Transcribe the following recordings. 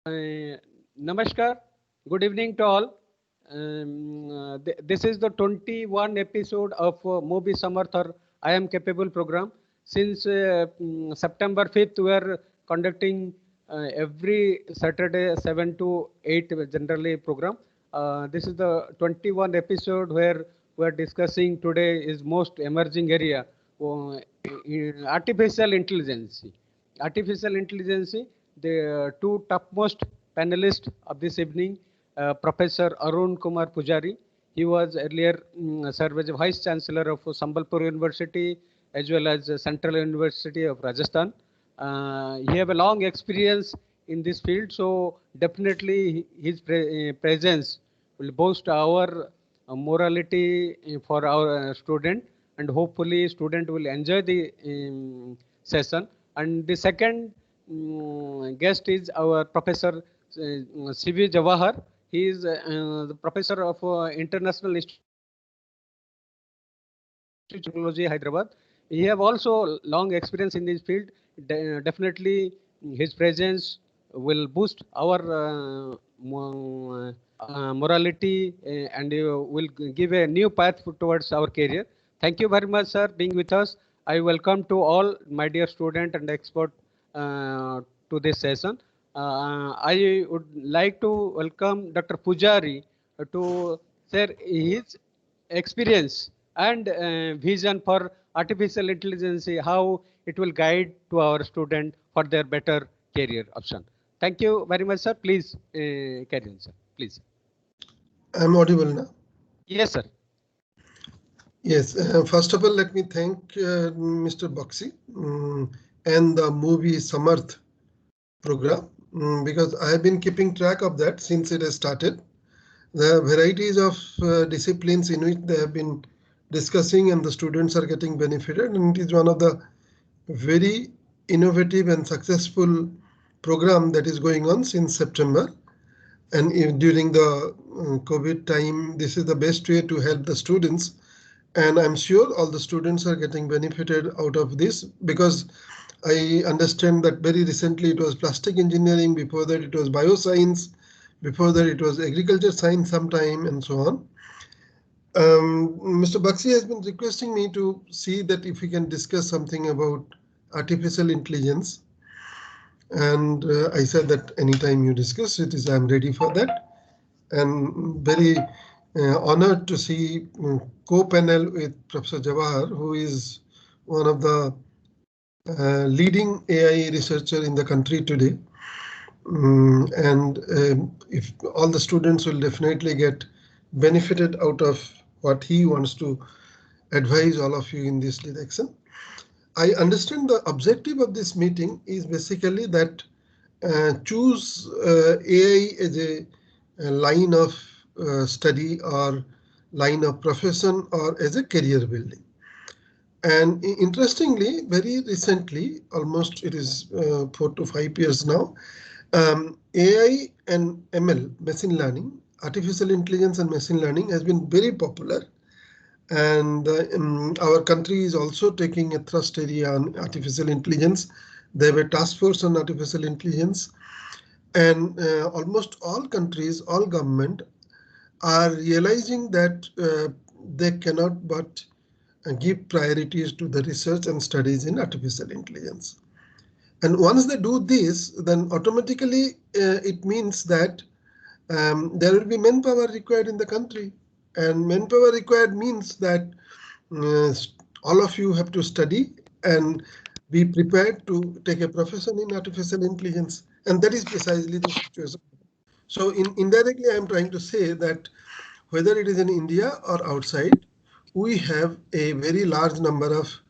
Namaskar. Good evening to all. This is the 21 episode of Movie Samarth or I Am Capable program. Since September 5th, we are conducting every Saturday 7 to 8 generally program. This is the 21 episode where we are discussing today is most emerging area, artificial intelligence. Artificial intelligence, the two topmost panelists of this evening, Professor Arun Kumar Pujari. He was earlier served as Vice Chancellor of Sambalpur University as well as Central University of Rajasthan. He have a long experience in this field, so definitely his presence will boost our morality for our student, and hopefully student will enjoy the session. And the second guest is our Professor C.V. Jawahar. He is the professor of International Institute of Technology, Hyderabad. He have also long experience in this field. Definitely, his presence will boost our morality and will give a new path towards our career. Thank you very much, sir, being with us. I welcome to all my dear student and expert to this session. I would like to welcome Dr. Pujari to share his experience and vision for artificial intelligence, how it will guide to our student for their better career option. Thank you very much, sir. Please carry on, sir. Please. I'm audible now. Yes, sir. Yes. First of all, let me thank Mr. Baxi and the movie Samarth program because I have been keeping track of that since it has started. The varieties of disciplines in which they have been discussing and the students are getting benefited, and it is one of the very innovative and successful program that is going on since September. And during the COVID time, this is the best way to help the students. And I'm sure all the students are getting benefited out of this because I understand that very recently it was plastic engineering, before that it was bioscience, before that it was agriculture science sometime, and so on. Mr. Baxi has been requesting me to see that if we can discuss something about artificial intelligence. And I said that anytime you discuss it, I'm ready for that. And very honored to see co-panel with Professor Jawahar, who is one of the leading AI researcher in the country today. If all the students will definitely get benefited out of what he wants to advise all of you in this direction. I understand the objective of this meeting is basically that choose AI as a line of study or line of profession or as a career building. And interestingly, very recently, almost it is 4 to 5 years now, AI and ML, machine learning, artificial intelligence and machine learning has been very popular. And our country is also taking a thrust area on artificial intelligence. They have a task force on artificial intelligence. And almost all countries, all government are realizing that they cannot but give priorities to the research and studies in artificial intelligence. And once they do this, then automatically it means that there will be manpower required in the country. And manpower required means that all of you have to study and be prepared to take a profession in artificial intelligence. And that is precisely the situation. So indirectly, I am trying to say that whether it is in India or outside, we have a very large number of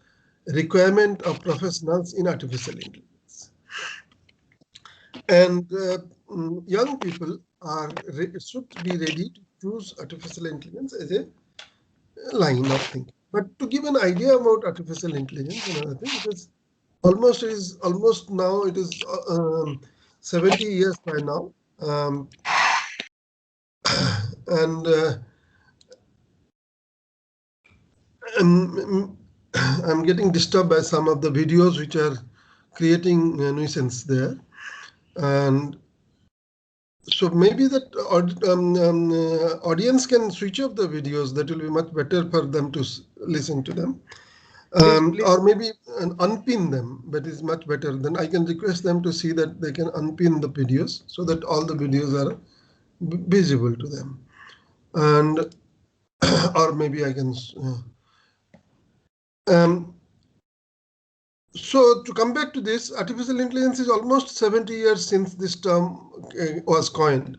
requirement of professionals in artificial intelligence. And young people should be ready to choose artificial intelligence as a line of thinking. But to give an idea about artificial intelligence, another thing, it is almost now it is 70 years by now. And I'm getting disturbed by some of the videos which are creating a nuisance there. And So maybe that audience can switch off the videos. That will be much better for them to listen to them. Please. Or maybe unpin them, that is much better. Then I can request them to see that they can unpin the videos so that all the videos are visible to them. And or maybe I can. So to come back to this, artificial intelligence is almost 70 years since this term was coined.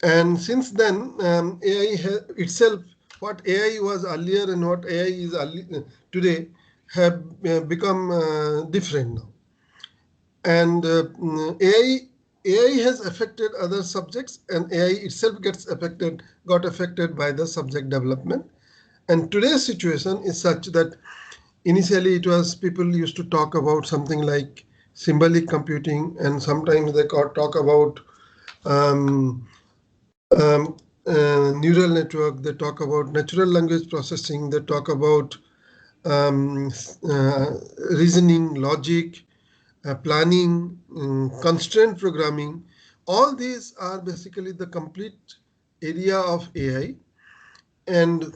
And since then, AI itself, what AI was earlier and what AI is today, have become different now. And AI has affected other subjects, and AI itself got affected by the subject development. And today's situation is such that initially it was people used to talk about something like symbolic computing, and sometimes they talk about neural network, they talk about natural language processing, they talk about reasoning, logic, planning, constraint programming. All these are basically the complete area of AI. And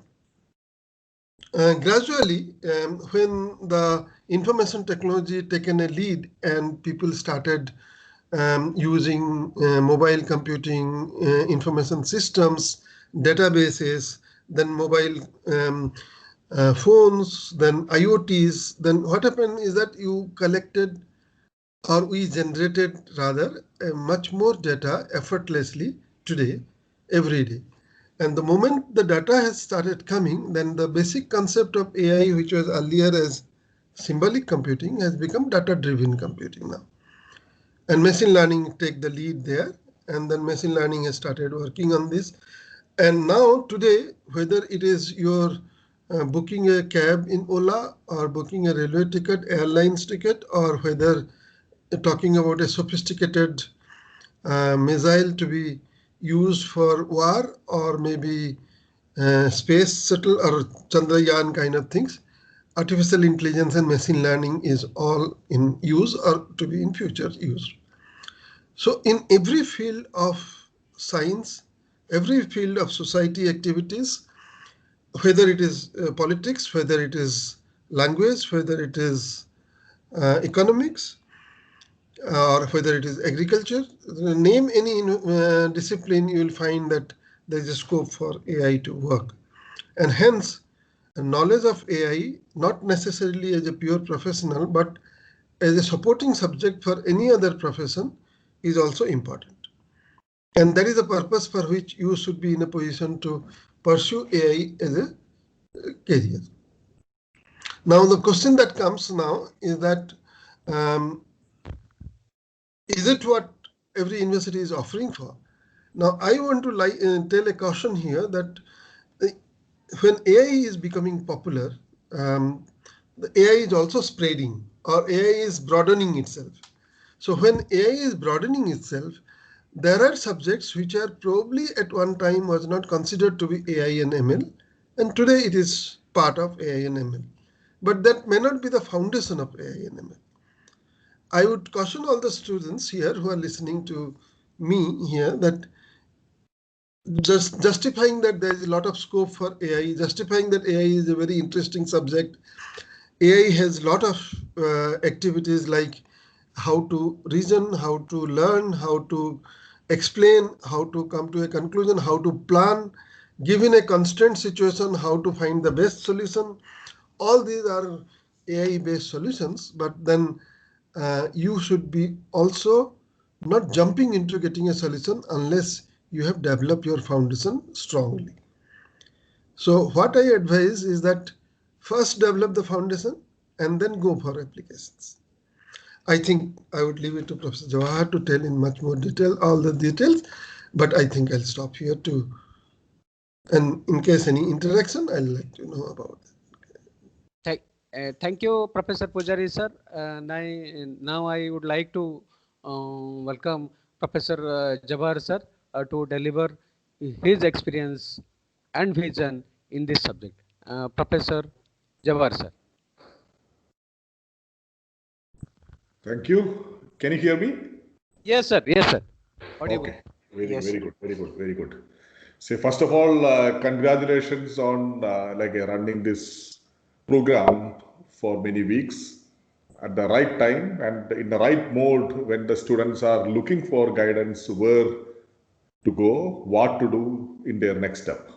gradually, when the information technology taken a lead and people started using mobile computing, information systems, databases, then mobile phones, then IoTs, then what happened is that you collected, or we generated rather, much more data effortlessly today, every day. And the moment the data has started coming, then the basic concept of AI, which was earlier as symbolic computing, has become data-driven computing now. And machine learning take the lead there. And then machine learning has started working on this. And now today, whether it is your booking a cab in Ola, or booking a railway ticket, airlines ticket, or whether talking about a sophisticated missile to be used for war, or maybe space shuttle or Chandrayaan kind of things, artificial intelligence and machine learning is all in use or to be in future use. So in every field of science, every field of society activities, whether it is politics, whether it is language, whether it is economics, or whether it is agriculture, name any discipline, you will find that there is a scope for AI to work. And hence, knowledge of AI, not necessarily as a pure professional, but as a supporting subject for any other profession, is also important. And that is the purpose for which you should be in a position to pursue AI as a career. Now, the question that comes now is that, is it what every university is offering for? Now, I want to tell a caution here that when AI is becoming popular, the AI is also spreading, or AI is broadening itself. So when AI is broadening itself, there are subjects which are probably at one time was not considered to be AI and ML, and today it is part of AI and ML. But that may not be the foundation of AI and ML. I would caution all the students here who are listening to me here that just justifying that there is a lot of scope for AI, justifying that AI is a very interesting subject. AI has a lot of activities like how to reason, how to learn, how to explain, how to come to a conclusion, how to plan, given a constraint situation, how to find the best solution. All these are AI-based solutions, but then you should be also not jumping into getting a solution unless you have developed your foundation strongly. So what I advise is that first develop the foundation and then go for applications. I think I would leave it to Professor Jawahar to tell in much more detail all the details, but I think I'll stop here too. And in case any interaction, I'll like to know about it. Thank you, Professor Pujari sir. Now I would like to welcome Professor Jawahar sir to deliver his experience and vision in this subject. Professor Jawahar sir. Thank you. Can you hear me? Yes, sir. Yes, sir. Okay. Yes, Very good, very good, very good. So first of all, congratulations on running this program for many weeks at the right time and in the right mode when the students are looking for guidance where to go, what to do in their next step.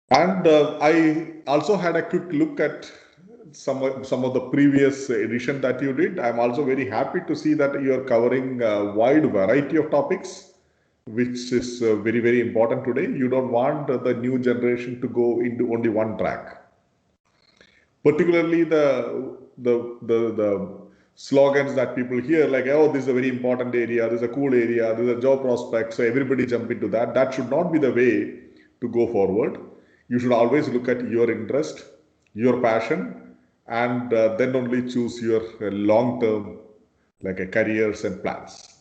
And I also had a quick look at some of the previous edition that you did. I'm also very happy to see that you are covering a wide variety of topics, which is very, very important today. You don't want the new generation to go into only one track. Particularly the slogans that people hear, like, oh, this is a very important area, this is a cool area, this is a job prospect, so everybody jump into that. That should not be the way to go forward. You should always look at your interest, your passion, and then only choose your long-term careers and plans.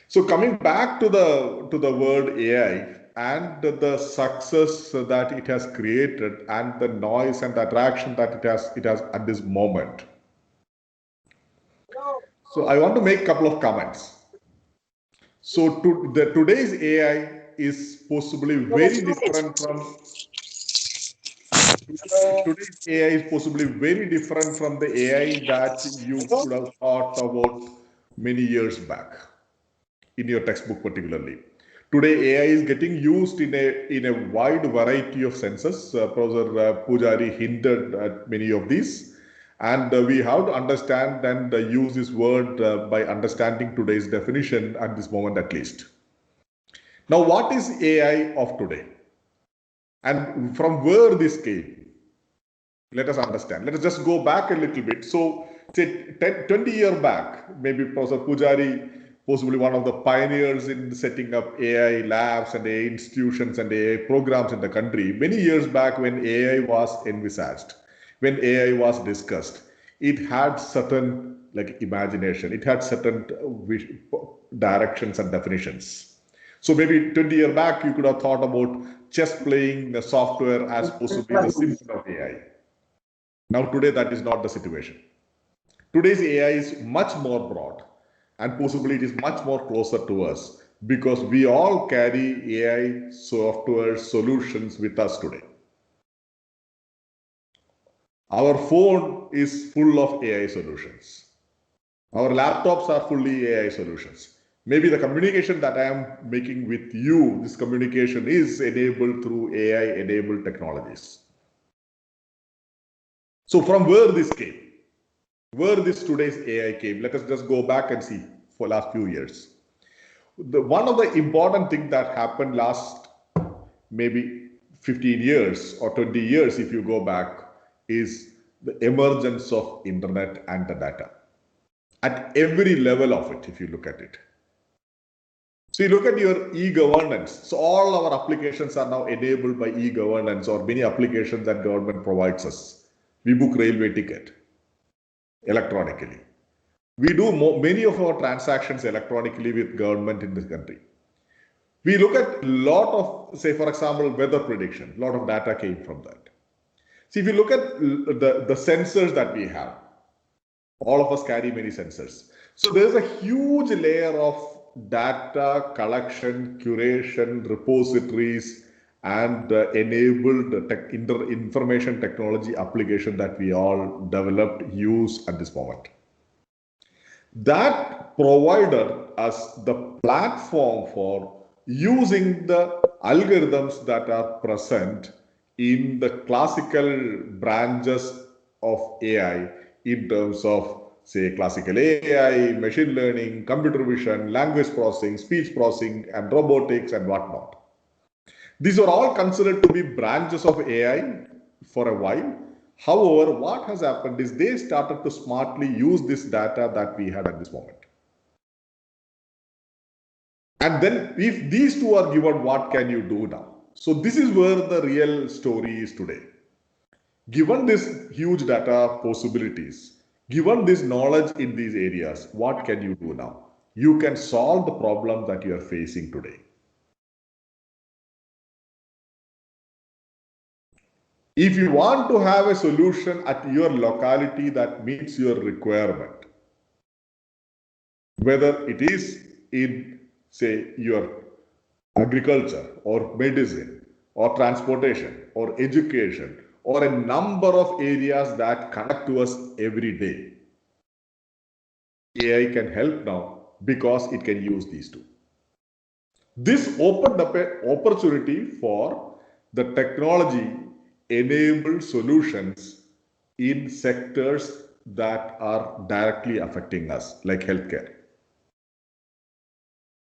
So coming back to the word AI and the success that it has created and the noise and the attraction that it has at this moment. So I want to make a couple of comments. So today's AI is possibly very different from today's AI is possibly very different from the AI that you could have thought about many years back in your textbook particularly. Today, AI is getting used in a wide variety of senses. Professor Pujari hinted at many of these. And we have to understand and use this word by understanding today's definition at this moment at least. Now, what is AI of today? And from where this came? Let us understand. Let us just go back a little bit. So, say 20 years back, maybe Professor Pujari, possibly one of the pioneers in setting up AI labs and AI institutions and AI programs in the country. Many years back when AI was envisaged, when AI was discussed, it had certain imagination, it had certain directions and definitions. So maybe 20 years back, you could have thought about chess playing the software as possibly the symbol of AI. Now today, that is not the situation. Today's AI is much more broad. And possibly it is much more closer to us because we all carry AI software solutions with us today. Our phone is full of AI solutions. Our laptops are fully AI solutions. Maybe the communication that I am making with you, this communication is enabled through AI-enabled technologies. So from where this came? Where this today's AI came, let us just go back and see for last few years. One of the important things that happened last maybe 15 years or 20 years, if you go back, is the emergence of internet and the data at every level of it, if you look at it. So you look at your e-governance. So all our applications are now enabled by e-governance or many applications that government provides us. We book railway ticket electronically. We do many of our transactions electronically with government in this country. We look at a lot of, say, for example, weather prediction. A lot of data came from that. See, if you look at the sensors that we have, all of us carry many sensors. So there's a huge layer of data collection, curation, repositories, and enabled information technology application that we all developed, use at this moment. That provided us the platform for using the algorithms that are present in the classical branches of AI in terms of, say, classical AI, machine learning, computer vision, language processing, speech processing, and robotics and whatnot. These are all considered to be branches of AI for a while. However, what has happened is they started to smartly use this data that we had at this moment. And then if these two are given, what can you do now? So this is where the real story is today. Given this huge data possibilities, given this knowledge in these areas, what can you do now? You can solve the problem that you are facing today. If you want to have a solution at your locality that meets your requirement, whether it is in, say, your agriculture or medicine or transportation or education or a number of areas that connect to us every day. AI can help now because it can use these two. This opened up an opportunity for the technology enabled solutions in sectors that are directly affecting us, like healthcare.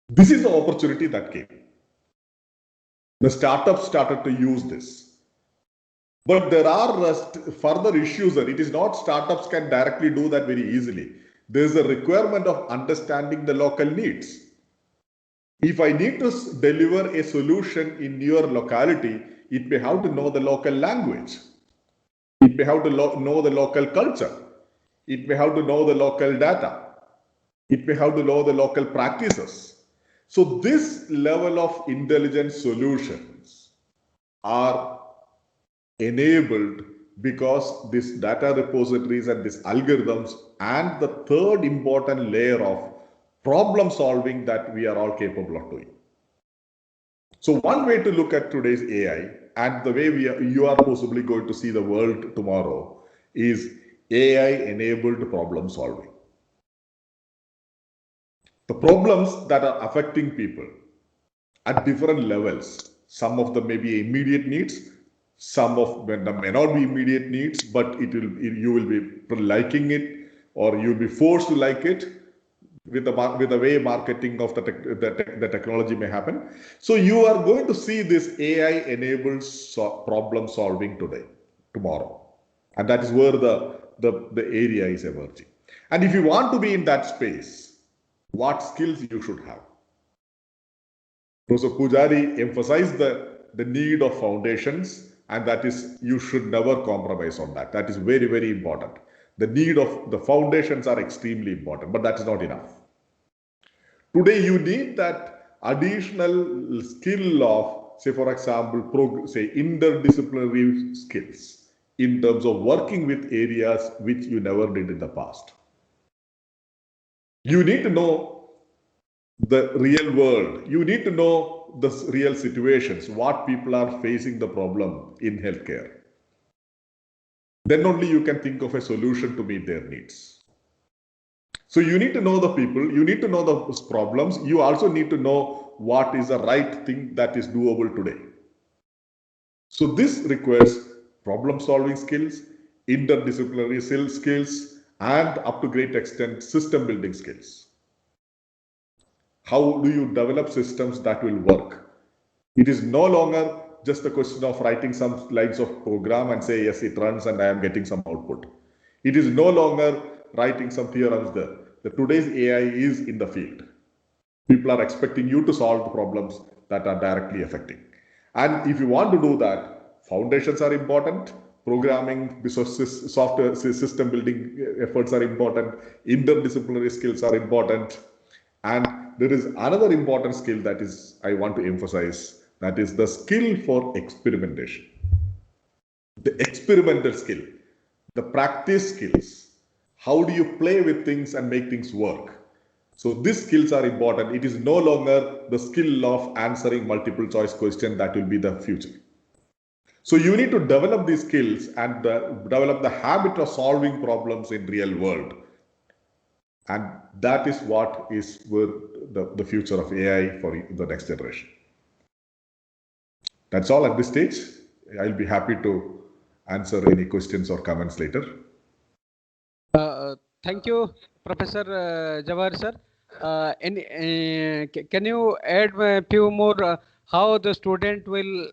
This is the opportunity that came. The startups started to use this. But there are further issues that it is not startups can directly do that very easily. There is a requirement of understanding the local needs. If I need to deliver a solution in your locality, it may have to know the local language. It may have to know the local culture. It may have to know the local data. It may have to know the local practices. So this level of intelligent solutions are enabled because these data repositories and these algorithms and the third important layer of problem solving that we are all capable of doing. So one way to look at today's AI and the way you are possibly going to see the world tomorrow is AI enabled problem solving. The problems that are affecting people at different levels, some of them may be immediate needs, some of them may not be immediate needs, but you will be liking it or you'll be forced to like it with the way marketing of the technology may happen. So you are going to see this AI enabled problem solving tomorrow. And that is where the area is emerging. And if you want to be in that space, what skills you should have? Professor Pujari emphasized the need of foundations, and that is, you should never compromise on that. That is very, very important. The need of the foundations are extremely important, but that is not enough. Today, you need that additional skill of, say, for example, interdisciplinary skills in terms of working with areas which you never did in the past. You need to know the real world. You need to know the real situations, what people are facing the problem in healthcare. Then only you can think of a solution to meet their needs. So you need to know the people, you need to know the problems, you also need to know what is the right thing that is doable today. So this requires problem solving skills, interdisciplinary skills, and up to great extent, system building skills. How do you develop systems that will work? It is no longer just a question of writing some lines of program and say, yes, it runs and I am getting some output. It is no longer writing some theorems there. Today's AI is in the field. People are expecting you to solve the problems that are directly affecting. And if you want to do that, foundations are important, programming, software system building efforts are important, interdisciplinary skills are important, and there is another important skill that is I want to emphasize, that is the skill for experimentation. The experimental skill, the practice skills. How do you play with things and make things work? So these skills are important. It is no longer the skill of answering multiple choice question that will be the future. So you need to develop these skills and develop the habit of solving problems in real world. And that is what is the future of AI for the next generation. That's all at this stage. I'll be happy to answer any questions or comments later. Thank you, Professor Jawahar sir. Can you add a few more how the student will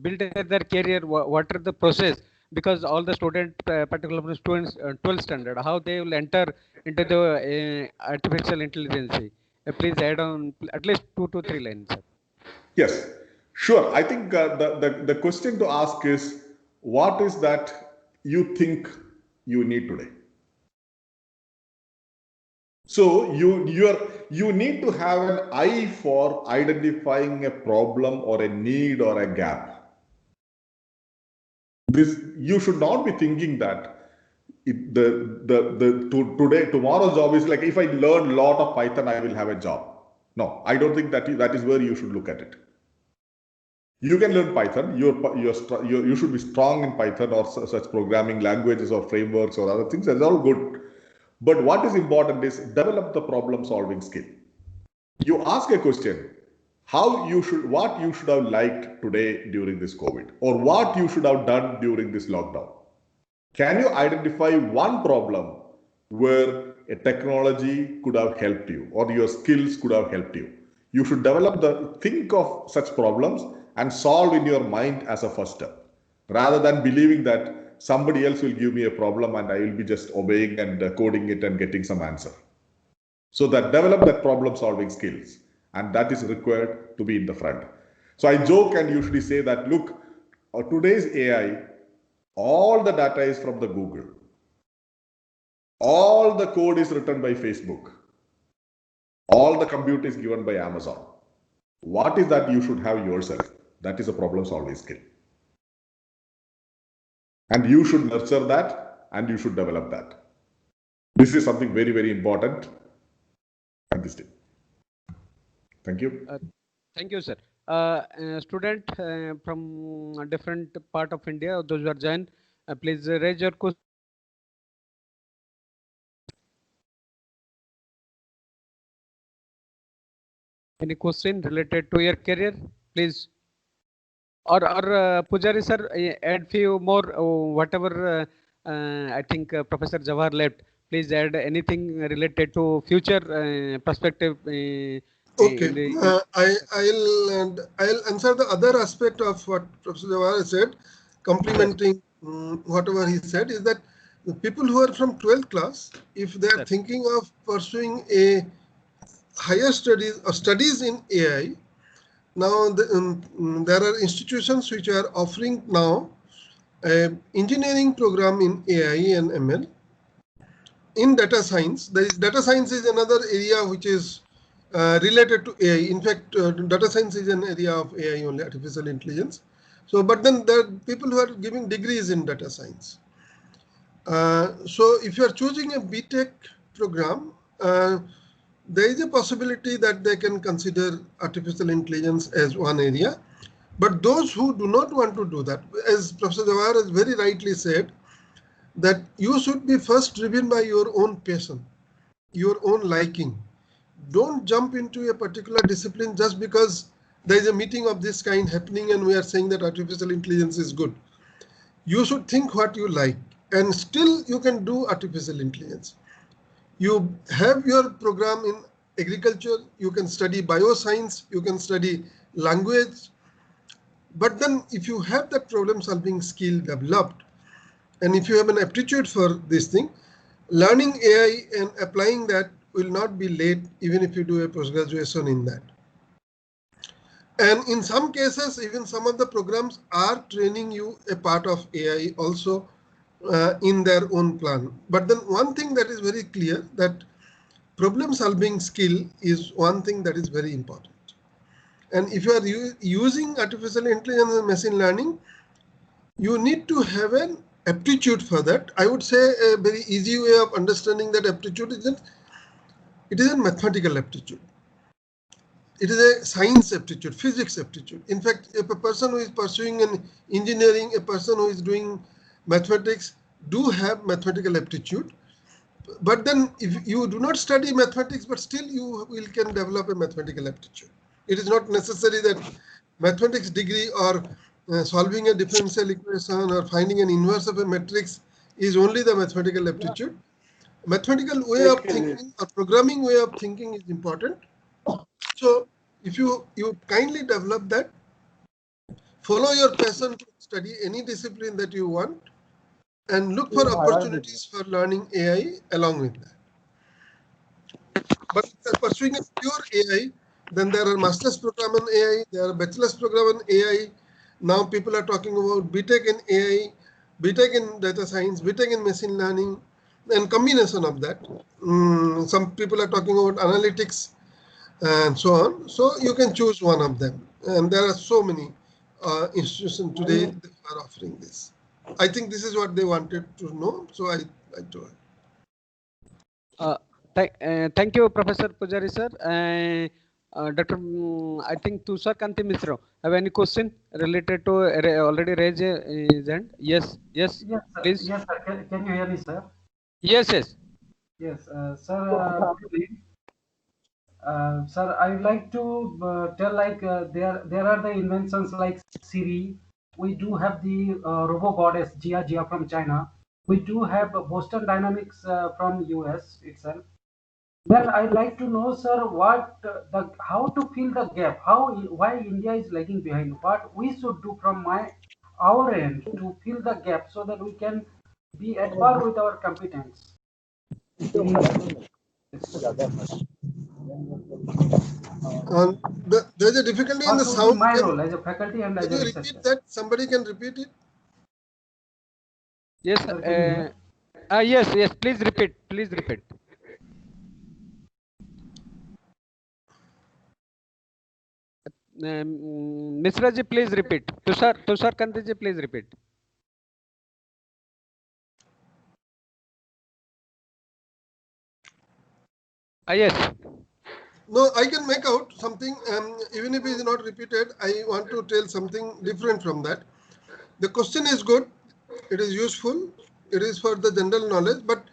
build their career? What are the process? Because all the students, particularly students, 12th standard, how they will enter into the artificial intelligence. Please add on at least 2 to 3 lines, sir. Yes, sure. I think the question to ask is, what is that you think you need today? So you need to have an eye for identifying a problem or a need or a gap. You should not be thinking that tomorrow's job is like, if I learn a lot of Python, I will have a job. No, I don't think that is where you should look at it. You can learn Python. You should be strong in Python or such programming languages or frameworks or other things. That's all good. But what is important is develop the problem solving skill. You ask a question, what you should have liked today during this COVID, or what you should have done during this lockdown. Can you identify one problem where a technology could have helped you or your skills could have helped you? You should think of such problems and solve in your mind as a first step, rather than believing that somebody else will give me a problem and I will be just obeying and coding it and getting some answer. So that develop that problem solving skills, and that is required to be in the front. So I joke and usually say that, look, today's AI, all the data is from the Google. All the code is written by Facebook. All the compute is given by Amazon. What is that you should have yourself? That is a problem solving skill. And you should nurture that and you should develop that. This is something very, very important. And this thing. Thank you. Thank you, sir. Student from a different part of India, those who are joined, please raise your question. Any question related to your career, please? Or Pujari sir, add few more, whatever I think Professor Jawahar left. Please add anything related to future perspective. Okay, I'll answer the other aspect of what Professor Jawahar said, complementing whatever he said, is that the people who are from 12th class, if they are thinking of pursuing a higher studies or studies in AI, now there are institutions which are offering now an engineering program in AI and ML. In data science, data science is another area which is related to AI. In fact, data science is an area of AI only, artificial intelligence. So, but then there are people who are giving degrees in data science. So if you are choosing a BTech program, there is a possibility that they can consider artificial intelligence as one area. But those who do not want to do that, as Professor Jawahar has very rightly said, that you should be first driven by your own passion, your own liking. Don't jump into a particular discipline just because there is a meeting of this kind happening and we are saying that artificial intelligence is good. You should think what you like, and still you can do artificial intelligence. You have your program in agriculture, you can study bioscience, you can study language. But then if you have that problem solving skill developed, and if you have an aptitude for this thing, learning AI and applying that will not be late, even if you do a post-graduation in that. And in some cases, even some of the programs are training you a part of AI also in their own plan. But then one thing that is very clear, that problem solving skill is one thing that is very important. And if you are using artificial intelligence and machine learning, you need to have an aptitude for that. I would say a very easy way of understanding that aptitude is that it is a mathematical aptitude. It is a science aptitude, physics aptitude. In fact, if a person who is pursuing an engineering, a person who is doing mathematics do have mathematical aptitude. But then if you do not study mathematics, but still you can develop a mathematical aptitude. It is not necessary that mathematics degree or solving a differential equation or finding an inverse of a matrix is only the mathematical aptitude. Mathematical way of thinking or programming way of thinking is important. So if you kindly develop that, follow your passion to study any discipline that you want, and look for opportunities for learning AI along with that. But if you are pursuing a pure AI, then there are master's program in AI, there are bachelor's program in AI. Now people are talking about BTech in AI, BTech in data science, BTech in machine learning, and combination of that. Some people are talking about analytics and so on. So you can choose one of them. And there are so many institutions today that are offering this. I think this is what they wanted to know. So I I told. Thank you, Professor Pujari sir. Dr. I think Tushar Kanti Mishra have any question related to already raised his hand? Yes, yes, Yes, sir. please. Yes, sir. Can you hear me, sir? Yes, yes. Yes, sir. Good evening. Sir, I would like to tell there are the inventions like Siri. We do have the robo goddess Jia from China. We do have Boston Dynamics from US itself. Then I'd like to know, sir, what how to fill the gap, why India is lagging behind, what we should do from our end to fill the gap so that we can be at par with our competence. There's a difficulty in What the would be sound. my role as a faculty and as Can a you researcher? repeat that? Somebody can repeat it? Yes, Sir, can you hear? yes, yes. Please repeat. Please repeat. Mishra ji, please repeat. Tushar Kanti ji, please repeat. Yes. No, I can make out something. Even if it is not repeated, I want to tell something different from that. The question is good. It is useful. It is for the general knowledge. But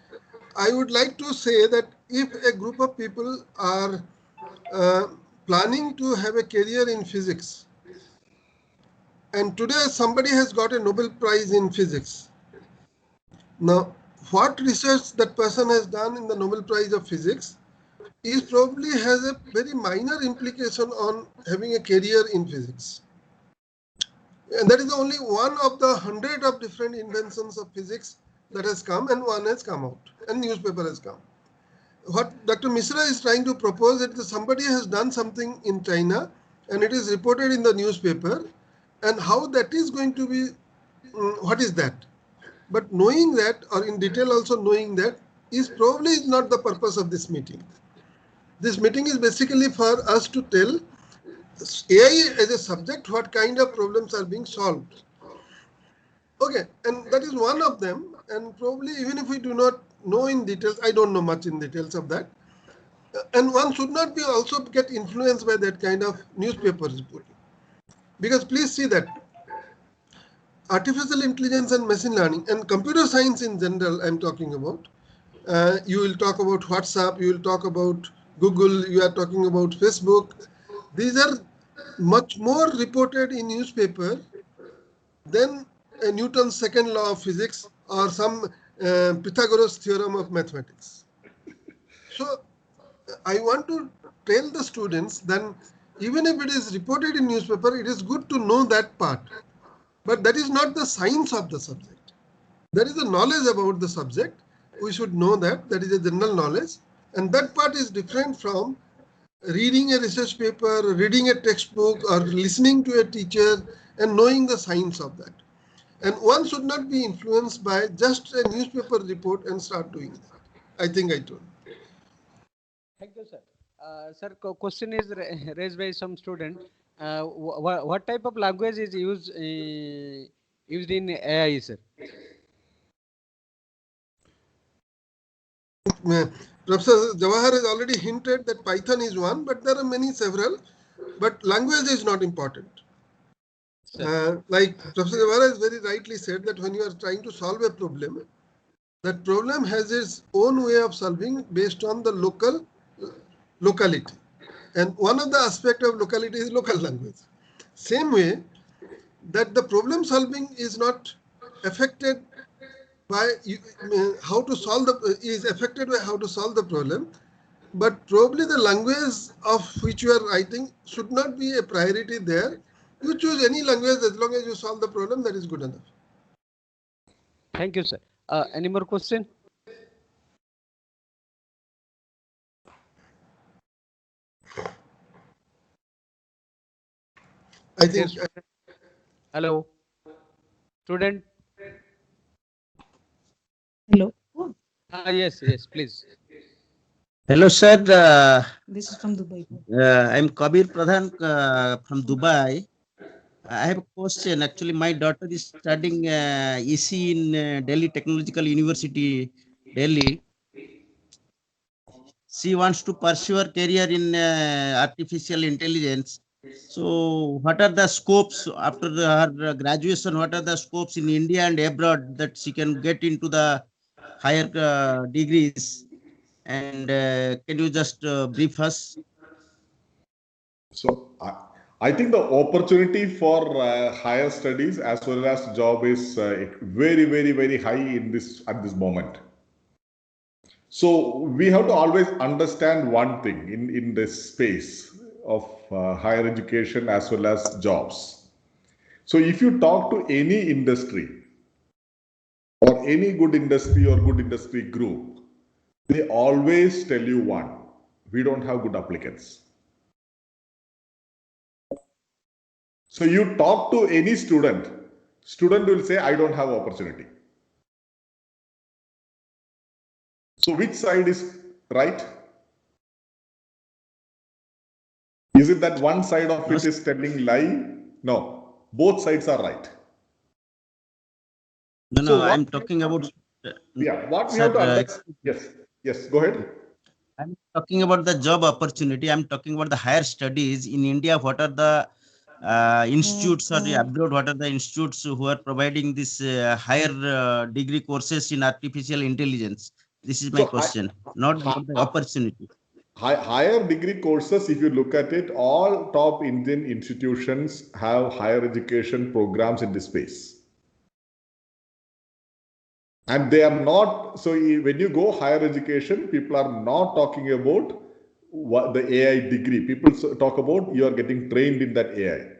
I would like to say that if a group of people are planning to have a career in physics, and today somebody has got a Nobel Prize in physics. Now, what research that person has done in the Nobel Prize of Physics is probably has a very minor implication on having a career in physics. And that is only one of the 100 of different inventions of physics that has come, and one has come out, and newspaper has come. What Dr. Mishra is trying to propose is that somebody has done something in China and it is reported in the newspaper, and how that is going to be, what is that? But knowing that, or in detail also knowing that, is probably not the purpose of this meeting. This meeting is basically for us to tell AI as a subject what kind of problems are being solved. Okay, and that is one of them. And probably even if we do not know in details, I don't know much in details of that. And one should not be also get influenced by that kind of newspaper reporting. Because please see that artificial intelligence and machine learning and computer science in general, I'm talking about. You will talk about WhatsApp, you will talk about Google, you are talking about Facebook. These are much more reported in newspaper than Newton's second law of physics or some Pythagoras theorem of mathematics. So I want to tell the students then even if it is reported in newspaper, it is good to know that part. But that is not the science of the subject. That is the knowledge about the subject. We should know that. That is a general knowledge. And that part is different from reading a research paper, reading a textbook, or listening to a teacher and knowing the science of that. And one should not be influenced by just a newspaper report and start doing that. I think I told. Thank you, sir. Sir, question is raised by some student. What type of language is used in AI, sir? Professor Jawahar has already hinted that Python is one, but there are several. But language is not important. Like Professor Jawahar has very rightly said that when you are trying to solve a problem, that problem has its own way of solving based on the locality. And one of the aspects of locality is local language. Same way that the problem solving is not affected by how to solve is affected by how to solve the problem, but probably the language of which you are writing should not be a priority there. You choose any language as long as you solve the problem, that is good enough. Thank you, sir. Any more question? I think. Yes. Hello, student. Hello. Yes, yes, please. Hello, sir. This is from Dubai. I'm Kabir Pradhan from Dubai. I have a question. Actually, my daughter is studying EC in Delhi Technological University Delhi. She wants to pursue her career in artificial intelligence. So, what are the scopes after her graduation? What are the scopes in India and abroad that she can get into the higher degrees? And can you just brief us? So I think the opportunity for higher studies as well as job is very, very, very high in this at this moment. So we have to always understand one thing in this space of higher education as well as jobs. So if you talk to any industry or any good industry or good industry group, they always tell you one: we don't have good applicants. So you talk to any student will say, I don't have opportunity. So which side is right? Is it that one side of it is telling lie? No, both sides are right. No, So no, I'm talking about. What we Sir, have to understand. Yes, go ahead. I'm talking about the job opportunity. I'm talking about the higher studies in India. What are the institutes or abroad? What are the institutes who are providing this higher degree courses in artificial intelligence? This is my So question, not about the opportunity. Higher degree courses, if you look at it, all top Indian institutions have higher education programs in this space. And they are not, so when you go higher education, people are not talking about what the AI degree. People talk about you are getting trained in that AI.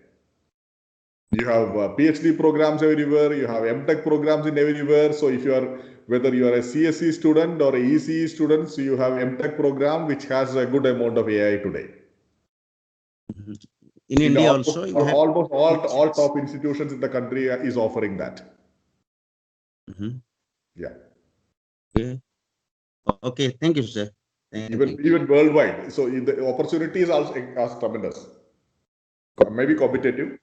You have PhD programs everywhere, you have MTech programs in everywhere. So if you are, whether you are a CSE student or a ECE student, so you have MTech program, which has a good amount of AI today. In India also, you have almost all top institutions in the country is offering that. Yeah. Okay. Thank you, sir. Even worldwide. So the opportunity is also tremendous. Maybe competitive.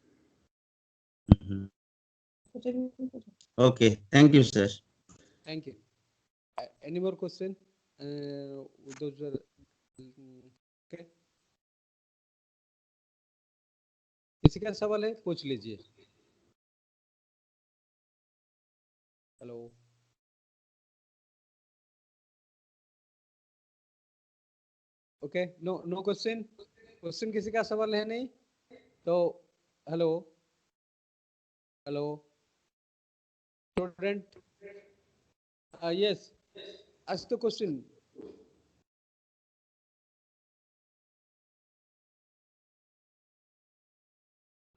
Okay. Thank you, sir. Thank you. Any more question? Those were okay. किसी का सवाल है पूछ लीजिए. Hello. Okay, no question किसी का सवाल है नहीं तो hello student. Yes, ask the question.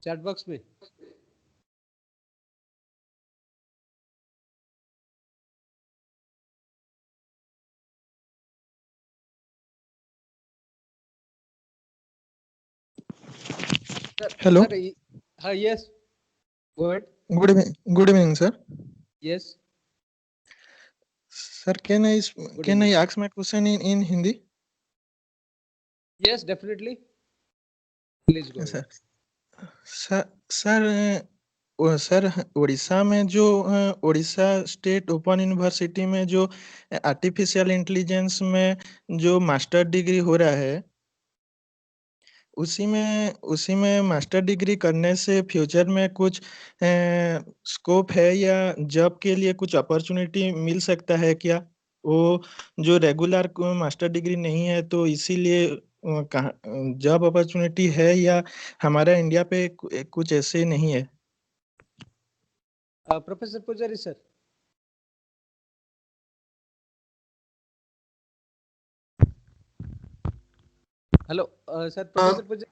Chat box में. Hello. Yes. Go ahead. Good evening, sir. Yes. Sir, can I ask my question in Hindi? Yes, definitely. Please go ahead. Sir Orissa में जो Orissa state open university में जो artificial intelligence में जो master degree हो रहा है, उसी में मास्टर डिग्री करने से फ्यूचर में कुछ स्कोप है या जॉब के लिए कुछ अपॉर्चुनिटी मिल सकता है क्या? वो जो रेगुलर मास्टर डिग्री नहीं है तो इसीलिए जॉब अपॉर्चुनिटी है या हमारा इंडिया पे कुछ ऐसे नहीं है? प्रोफेसर पुजारी सर. Hello sir. प्रोफेसर पुजारी.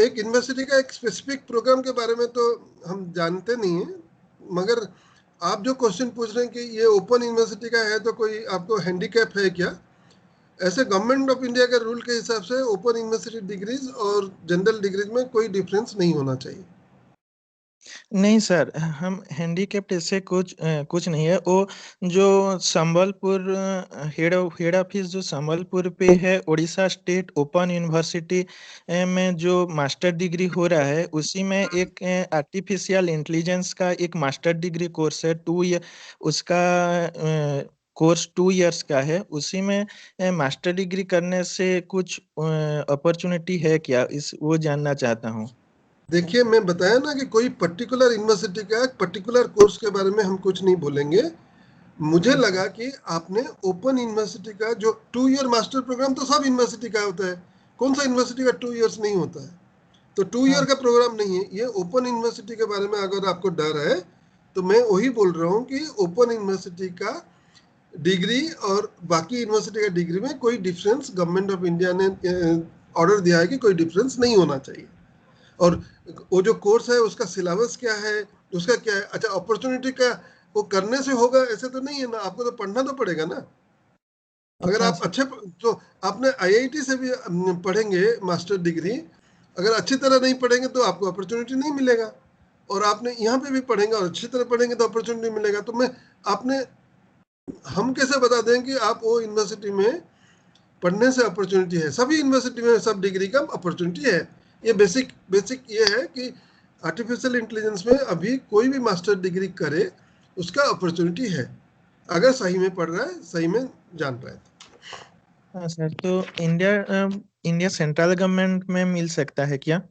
एक यूनिवर्सिटी का एक स्पेसिफिक प्रोग्राम के बारे में तो हम जानते नहीं है, मगर आप जो क्वेश्चन पूछ रहे हैं कि ये ओपन यूनिवर्सिटी का है तो कोई आपको हैंडीकैप है क्या? ऐसे गवर्नमेंट ऑफ इंडिया के रूल के हिसाब से ओपन यूनिवर्सिटी डिग्रीज और जनरल डिग्रीज में कोई डिफरेंस नहीं होना चाहिए. नहीं सर, हम हैंडीकैप्ड ऐसे कुछ नहीं है। वो जो संबलपुर हेड ऑफिस जो संबलपुर पे है, उड़ीसा स्टेट ओपन यूनिवर्सिटी में जो मास्टर डिग्री हो रहा है, उसी में एक आर्टिफिशियल इंटेलिजेंस का एक मास्टर डिग्री कोर्स है। उसका कोर्स 2 इयर्स का है। उसी में मास्टर डिग्री करने से कुछ अपॉर्चुनिटी है क्या, वो जानना चाहता हूँ। देखिए, मैं बताया ना कि कोई पर्टिकुलर यूनिवर्सिटी का पर्टिकुलर कोर्स के बारे में हम कुछ नहीं बोलेंगे। मुझे लगा कि आपने ओपन यूनिवर्सिटी का जो 2 ईयर मास्टर प्रोग्राम तो सब यूनिवर्सिटी का होता है, कौन सा यूनिवर्सिटी का 2 इयर्स नहीं होता है? तो 2 ईयर का प्रोग्राम नहीं है ये। ओपन यूनिवर्सिटी के बारे में अगर आपको डर है तो मैं वही बोल रहा हूँ कि ओपन यूनिवर्सिटी का डिग्री और बाकी यूनिवर्सिटी का डिग्री में कोई डिफरेंस गवर्नमेंट ऑफ इंडिया ने ऑर्डर दिया है कि कोई डिफरेंस नहीं होना चाहिए। और वो जो कोर्स है उसका सिलेबस क्या है, उसका क्या है, अच्छा अपॉर्चुनिटी का वो करने से होगा ऐसे तो नहीं है ना, आपको तो पढ़ना तो पड़ेगा ना। अगर आप अच्छे तो आपने आईआईटी से भी पढ़ेंगे मास्टर डिग्री, अगर अच्छी तरह नहीं पढ़ेंगे तो आपको अपॉर्चुनिटी नहीं मिलेगा। और आपने यहाँ पे भी पढ़ेंगे और अच्छी तरह पढ़ेंगे तो अपॉर्चुनिटी मिलेगा। तो हम कैसे बता दें कि आप वो यूनिवर्सिटी में पढ़ने से अपॉर्चुनिटी है? सभी यूनिवर्सिटी में सब डिग्री का अपॉर्चुनिटी है। ये बेसिक ये है कि आर्टिफिशियल इंटेलिजेंस में अभी कोई भी मास्टर डिग्री करे उसका अपॉर्चुनिटी है, अगर सही में पढ़ रहा है, सही में जान रहा है। हाँ सर, तो इंडिया सेंट्रल गवर्नमेंट में मिल सकता है क्या?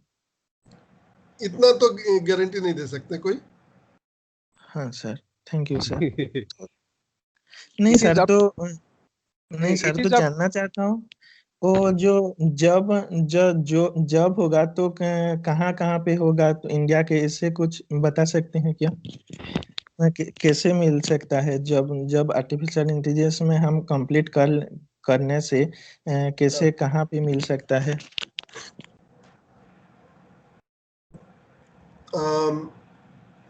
इतना तो गारंटी नहीं दे सकते कोई। हाँ सर, थैंक यू सर। नहीं सर, तो जानना चाहता हूँ, वो जो जब होगा तो कहाँ कहाँ पे होगा, तो इंडिया के ऐसे कुछ बता सकते हैं क्या? कैसे मिल सकता है जब आर्टिफिशियल इंटेलिजेंस में हम कंप्लीट करने से कैसे कहाँ पे मिल सकता है?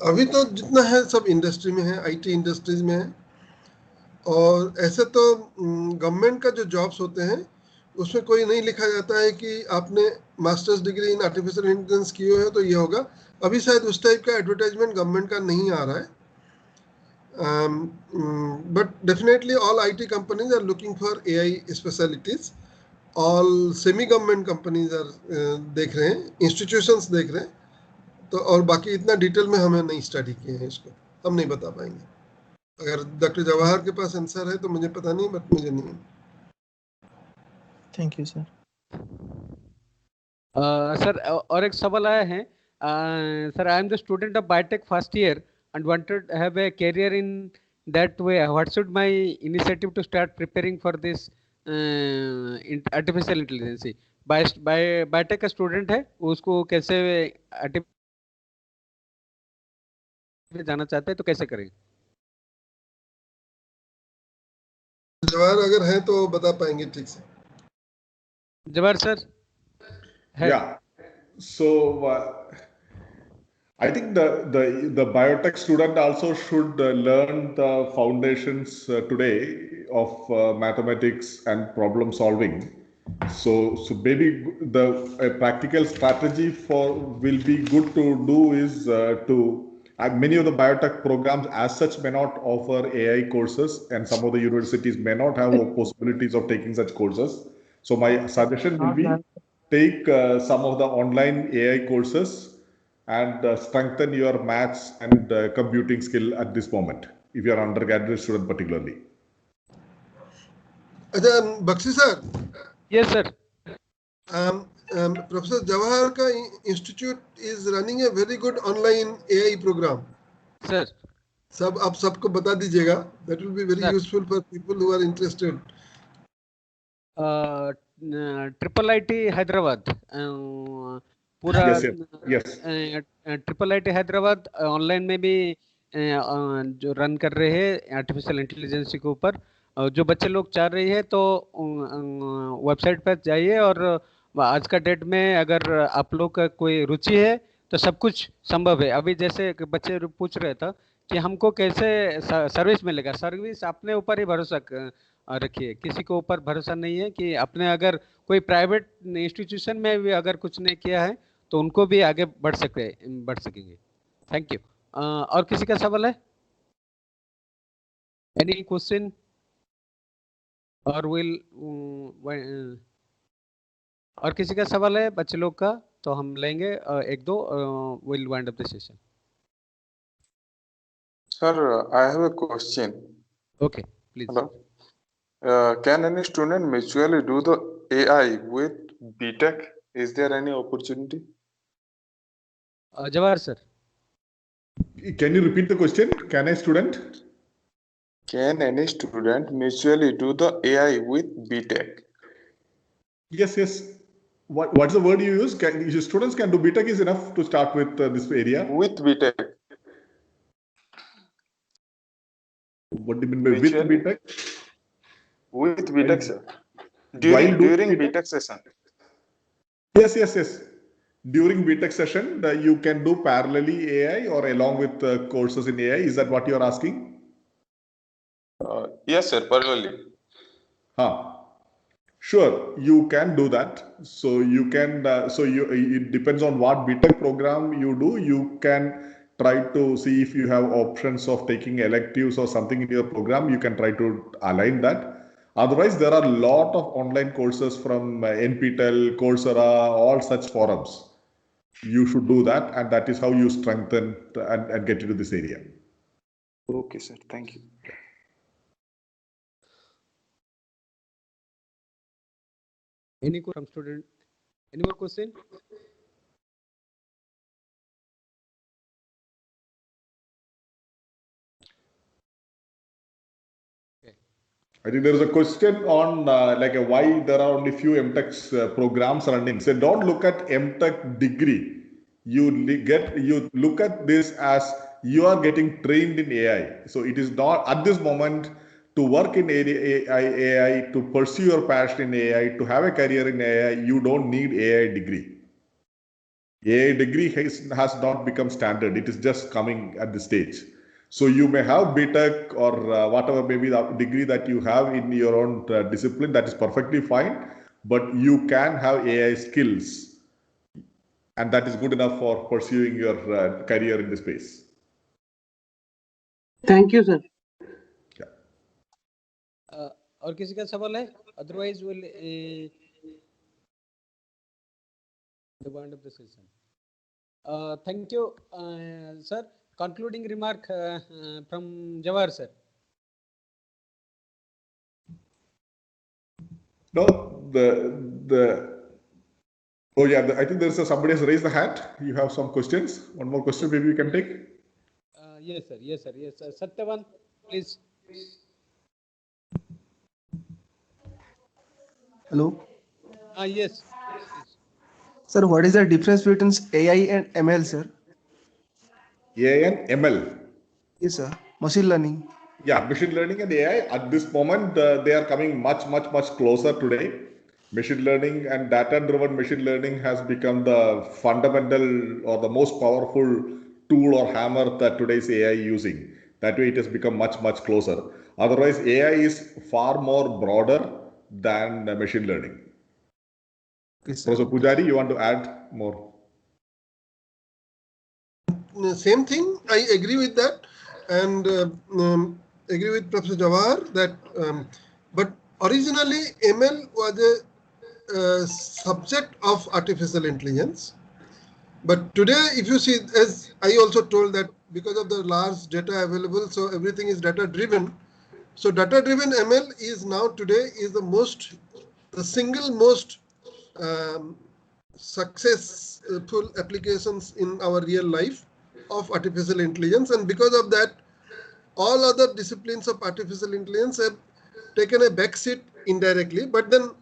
अभी तो जितना है सब इंडस्ट्री में है, आईटी इंडस्ट्रीज में है। और ऐसे तो गवर्नमेंट का जो जॉब्स होते हैं उसमें कोई नहीं लिखा जाता है कि आपने masters degree in artificial intelligence की है तो ये होगा। अभी शायद उस टाइप का एडवर्टाइजमेंट गवर्नमेंट का नहीं आ रहा है। But definitely all IT companies are looking for AI specialties. All semi-government companies are देख रहे हैं, institutions देख रहे हैं। तो और बाकी इतना डिटेल में हमें नहीं स्टडी किए हैं, इसको हम नहीं बता पाएंगे। अगर डॉक्टर जवाहर के पास आंसर है तो मुझे पता नहीं, बट मुझे नहीं है। Thank you sir. सर और एक सवाल आया है। Sir, I am the student of biotech first year and wanted to have a career in that way. What should my initiative to start preparing for this artificial intelligence? Biotech का student है, उसको कैसे में जाना चाहते हैं तो कैसे करें? जवाहर अगर है तो बता पाएंगे ठीक से। जवाहर सर है? Yeah. So I think the biotech student also should learn the foundations today of mathematics and problem solving. So maybe the practical strategy will be good to do is to many of the biotech programs as such may not offer AI courses, and some of the universities may not have possibilities of taking such courses. So my suggestion will be take some of the online AI courses and strengthen your maths and computing skill at this moment, if you are undergraduate student particularly. अच्छा Bakshi sir. Yes sir. Professor Jawahar का institute is running a very good online AI program. Sir आप सबको बता दीजिएगा, that will be very useful for people who are interested. Triple IT Hyderabad पूरा triple IT Hyderabad online में भी जो रन कर रहे हैं आर्टिफिशियल इंटेलिजेंस के ऊपर। जो बच्चे लोग चाह रही है तो वेबसाइट पर जाइए, और आज का डेट में अगर आप लोग का कोई रुचि है तो सब कुछ संभव है। अभी जैसे बच्चे पूछ रहे था कि हमको कैसे सर्विस मिलेगा, सर्विस अपने ऊपर ही भरोसा रखिए, किसी को ऊपर भरोसा नहीं है कि अपने अगर कोई प्राइवेट इंस्टीट्यूशन में भी अगर कुछ नहीं किया है तो उनको भी आगे बढ़ सकेंगे। Thank you. और किसी का सवाल है? Any question? और और किसी का सवाल है बच्चे लोग का तो हम लेंगे एक दो, will wind up the session. Sir, I have a question. Okay please. Hello. Can any student mutually do the AI with BTech? Is there any opportunity? Jawahar sir, Can you repeat the question? Can a student? Can any student mutually do the AI with BTech? Yes, yes. What's the word you use? Students can do BTech is enough to start with this area. With BTech. What do you mean by with Mutually. BTech? With BTech, sir. While doing During BTech? BTech session. Yes, yes, yes. During BTech session, you can do parallelly AI or along with courses in AI. Is that what you're asking? Yes, sir, parallelly. Sure, you can do that. So you can. It depends on what BTech program you do. You can try to see if you have options of taking electives or something in your program. You can try to align that. Otherwise, there are a lot of online courses from NPTEL, Coursera, all such forums. You should do that, and that is how you strengthen and get into this area. Okay, sir. Thank you. any from student? Any more question? I think there is a question on why there are only few MTech programs running. So don't look at MTech degree. You look at this as you are getting trained in AI. So it is not at this moment to work in AI, to pursue your passion in AI, to have a career in AI. You don't need AI degree. AI degree has not become standard. It is just coming at this stage. So you may have BTech or whatever maybe the degree that you have in your own discipline, that is perfectly fine, but you can have AI skills, and that is good enough for pursuing your career in this space. Thank you, sir. और किसी का सवाल है? Otherwise we'll wind up the session. Thank you, sir. Concluding remark from Jawahar sir. No, I think there's somebody has raised the hand. You have some questions. One more question, maybe you can take. Yes, sir. Yes, sir. Yes, sir. Satyavan, please. Hello. Yes. Sir, what is the difference between AI and ML, sir? AI and ML. Yes, sir. Machine learning. Yeah, machine learning and AI at this moment, they are coming much closer today. Machine learning and data-driven machine learning has become the fundamental or the most powerful tool or hammer that today's AI is using. That way it has become much closer. Otherwise, AI is far more broader than machine learning. Okay, sir. Professor Pujari, you want to add more? Same thing. I agree with that, and agree with Professor Jawahar that. But originally, ML was a subject of artificial intelligence. But today, if you see, as I also told that because of the large data available, so everything is data driven. So data driven ML is now today is the single most successful applications in our real life of artificial intelligence, and because of that, all other disciplines of artificial intelligence have taken a backseat indirectly. But then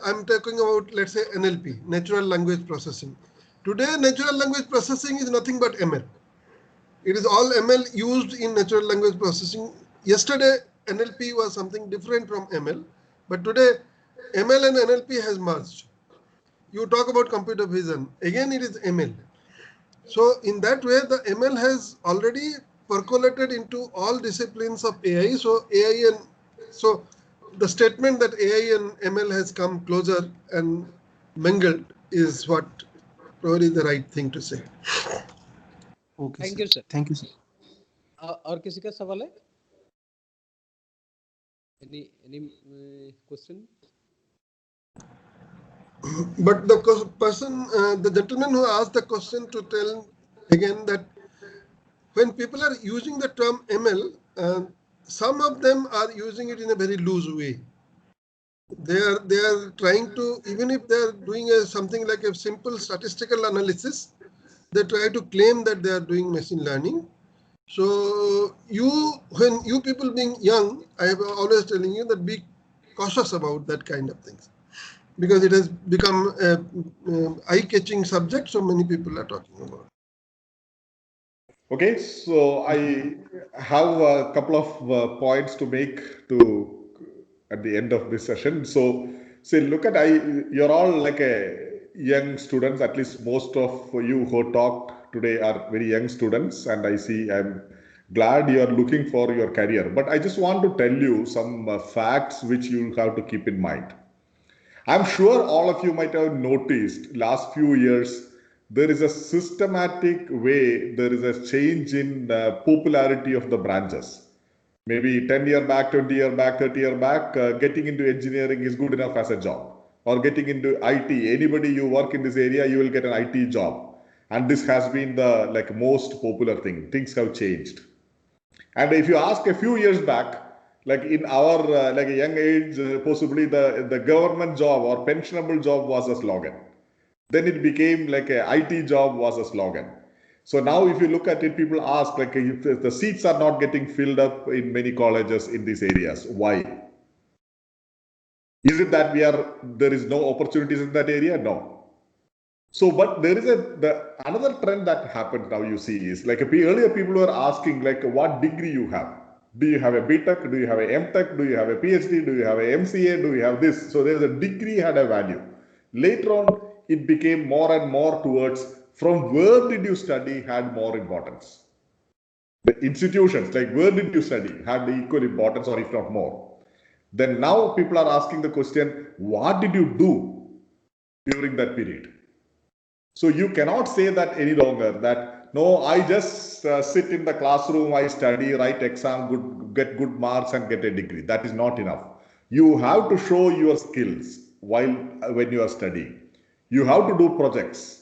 I'm talking about, let's say, NLP, natural language processing. Today, natural language processing is nothing but ML. It is all ML used in natural language processing. Yesterday, NLP was something different from ML, but today, ML and NLP has merged. You talk about computer vision, again it is ML. So in that way, the ML has already percolated into all disciplines of AI. So the statement that AI and ML has come closer and mingled is what probably the right thing to say. Okay, Thank sir. you, sir. Thank you, sir. और किसी का सवाल है? Any question? But the person, the gentleman who asked the question, to tell again that when people are using the term ML, some of them are using it in a very loose way. They are trying to, even if they are doing something like a simple statistical analysis, they try to claim that they are doing machine learning. So when you people being young, I have always telling you that be cautious about that kind of things, because it has become a eye-catching subject. So many people are talking about. Okay, so I have a couple of points to make to at the end of this session. So look at you're all like a young students. At least most of you who talked today are very young students, and I'm glad you are looking for your career. But I just want to tell you some facts which you have to keep in mind. I'm sure all of you might have noticed last few years there is a systematic way, there is a change in the popularity of the branches. Maybe 10 years back, 20 years back, 30 years back, getting into engineering is good enough as a job. Or getting into IT, anybody you work in this area, you will get an IT job. And this has been the most popular thing. Things have changed. And if you ask a few years back, like in our a young age, possibly the government job or pensionable job was a slogan. Then it became like a IT job was a slogan. So now if you look at it, people ask like if the seats are not getting filled up in many colleges in these areas. Why? Is it that there is no opportunities in that area? No. So, but there is another trend that happens now, you see, is like earlier people were asking like what degree you have. Do you have a BTech? Do you have a MTech? Do you have a PhD? Do you have a MCA? Do you have this? So there's a degree had a value. Later on, it became more and more towards from where did you study had more importance. The institutions, like where did you study, had the equal importance or if not more. Then now people are asking the question, what did you do during that period? So you cannot say that any longer that, no, I just sit in the classroom, I study, write exam, get good marks and get a degree. That is not enough. You have to show your skills when you are studying. You have to do projects.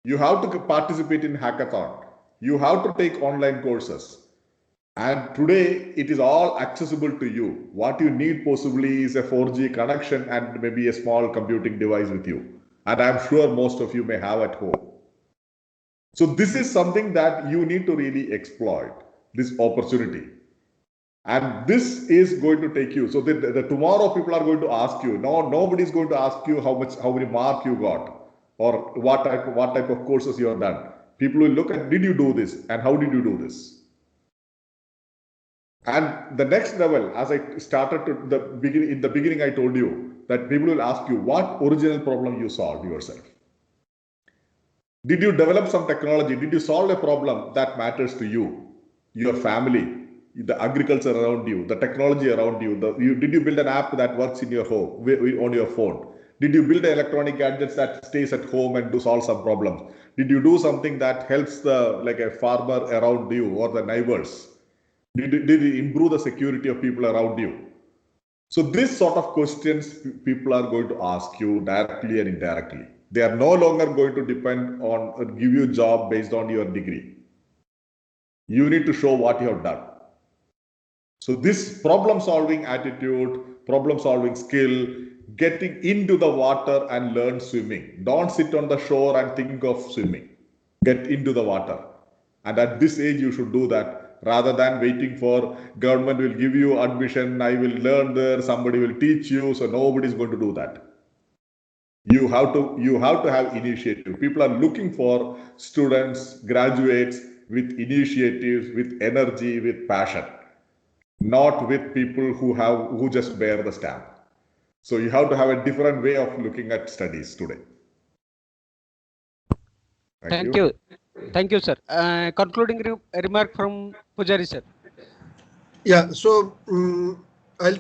You have to participate in hackathon. You have to take online courses. And today it is all accessible to you. What you need possibly is a 4G connection and maybe a small computing device with you. And I'm sure most of you may have at home. So this is something that you need to really exploit, this opportunity. And this is going to take you. So the tomorrow people are going to ask you. No, nobody is going to ask you how many marks you got or what type of courses you have done. People will look at, did you do this and how did you do this? And the next level, as I started in the beginning, I told you that people will ask you what original problem you solved yourself. Did you develop some technology? Did you solve a problem that matters to you, your family, the agriculture around you, the technology around you? Did you build an app that works in your home, on your phone? Did you build an electronic gadgets that stays at home and solve some problems? Did you do something that helps like a farmer around you or the neighbors? Did you improve the security of people around you? So this sort of questions people are going to ask you directly and indirectly. They are no longer going to depend on or give you a job based on your degree. You need to show what you have done. So this problem solving attitude, problem solving skill, getting into the water and learn swimming. Don't sit on the shore and think of swimming. Get into the water. And at this age, you should do that rather than waiting for government will give you admission, I will learn there, somebody will teach you. So nobody is going to do that. You have to have initiative. People are looking for students, graduates with initiatives, with energy, with passion, not with people who just bear the stamp. So you have to have a different way of looking at studies today. Thank you. Thank you, sir. Concluding remark from Pujari, sir. Yeah, so I'll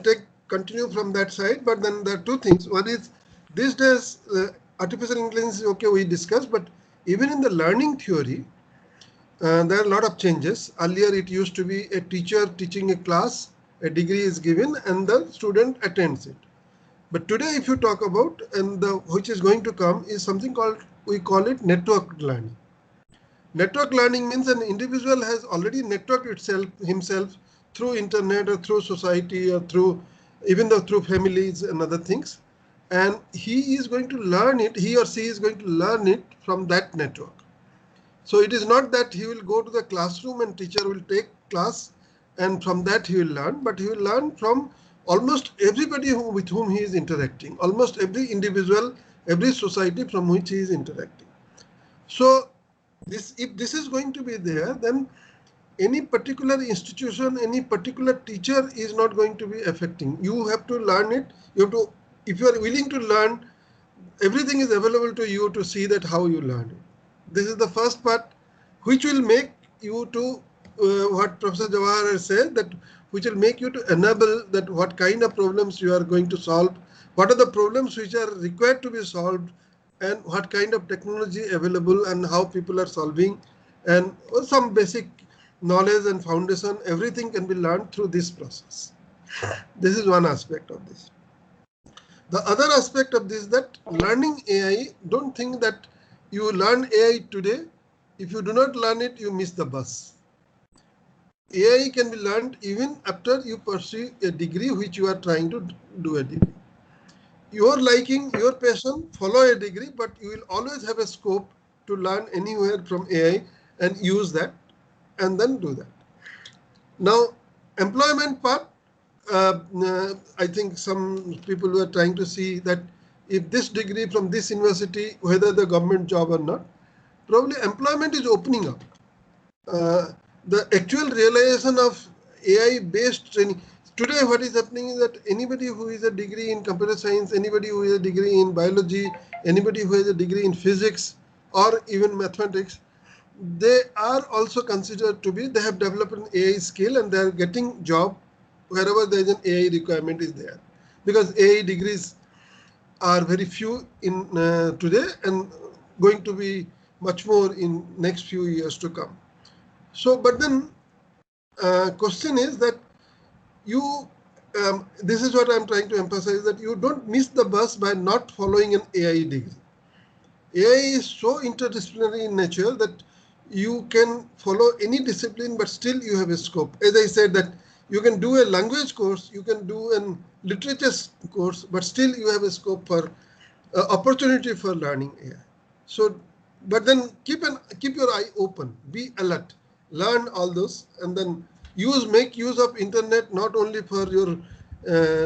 continue from that side, but then there are two things. One is, these days, artificial intelligence, okay, we discussed, but even in the learning theory, There are a lot of changes. Earlier, it used to be a teacher teaching a class, a degree is given, and the student attends it. But today, if you talk about, and which is going to come, is something called, we call it network learning. Network learning means an individual has already networked himself through internet or through society or through, even though through families and other things. And he is going to learn it, he or she is going to learn it from that network. So it is not that he will go to the classroom and teacher will take class and from that he will learn, but he will learn from almost everybody with whom he is interacting, almost every individual, every society from which he is interacting. So if this is going to be there, then any particular institution, any particular teacher is not going to be affecting. You have to learn it. You have to, if you are willing to learn, everything is available to you to see that how you learn it. This is the first part, which will make you to what Professor Jawahar has said, that which will make you to enable that what kind of problems you are going to solve, what are the problems which are required to be solved, and what kind of technology available and how people are solving, and some basic knowledge and foundation, everything can be learned through this process. This is one aspect of this. The other aspect of this, that learning AI, don't think that you learn AI today. If you do not learn it, you miss the bus. AI can be learned even after you pursue a degree which you are trying to do a degree. Your liking, your passion, follow a degree, but you will always have a scope to learn anywhere from AI and use that and then do that. Now, employment part, I think some people were trying to see that if this degree from this university, whether the government job or not, probably employment is opening up. The actual realization of AI-based training. Today, what is happening is that anybody who is a degree in computer science, anybody who is a degree in biology, anybody who has a degree in physics or even mathematics, they are also considered to be, they have developed an AI skill and they are getting job wherever there is an AI requirement is there. Because AI degrees are very few in today and going to be much more in next few years to come. So, but then question is that you, this is what I'm trying to emphasize, that you don't miss the bus by not following an AI degree. AI is so interdisciplinary in nature that you can follow any discipline, but still you have a scope. As I said, that you can do a language course, you can do a literature course, but still you have a scope for opportunity for learning AI. So, but then keep your eye open, be alert, learn all those, and then make use of internet not only for your